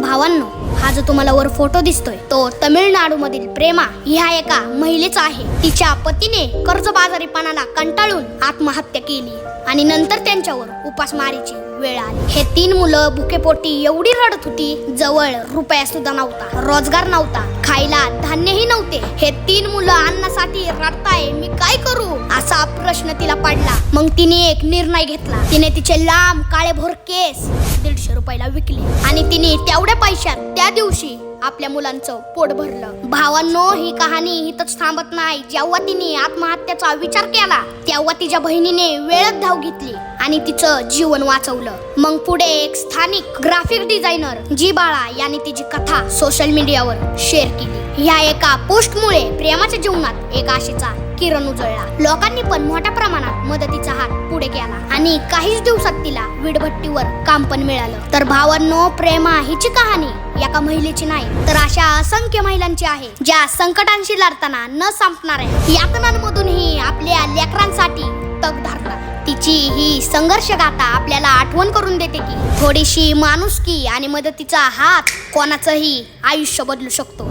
भावांनो, हा जो तुम्हाला वर फोटो दिसतोय तो तामिळनाडू मधील प्रेमा ह्या एका महिलेचा आहे. तिच्या पतीने कर्जबाजारीपणाला कंटाळून आत्महत्या केली आणि नंतर त्यांच्यावर उपासमारीची वेळ आली. हे 3 मुलं भुकेपोटी एवढी रडत होती, जवळ रुपया सुद्धा नव्हता, रोजगार नव्हता, खायला धान्यही नव्हते. हे 3 मुलं अन्नासाठी रडताय, मी काय करू असा प्रश्न तिला पडला. मग तिने एक निर्णय घेतला. तिने तिचे लांब काळेभोर केस 150 रुपयाला विकले आणि तिने तेवढ्या पैशात त्या दिवशी आपल्या मुलांचं पोट भरलं. भावांनो, ही कहाणी इथंच थांबत नाही. जेव्हा तिने आत्महत्येचा विचार केला तेव्हा तिच्या बहिणीने वेळात धाव घेतली आणि तिचं जीवन वाचवलं. मग पुढे एक स्थानिक ग्राफिक डिझायनर जी बाळा यांनी तिची कथा सोशल मीडियावर शेअर केली. ह्या एका पोस्टमुळे प्रेमाच्या जीवनात एक आशेचा किरण उजळला. लोकांनी पण मोठ्या प्रमाणात मदतीचा हात पुढे केला आणि काहीच दिवसात तिला वीटभट्टीवर काम पण मिळालं. तर भावांनो, प्रेमा हिची कहाणी एका महिलेची नाही तर अशा असंख्य महिलांची आहे, ज्या संकटांशी लढताना न संपणाऱ्या यातनांमधूनही आपल्या लेकरांसाठी तग धरतात. तिची ही संघर्ष गाथा आपल्याला आठवण करून देते की थोडीशी माणुसकी आणि मदतीचा हात कोणाचंही आयुष्य बदलू शकतो.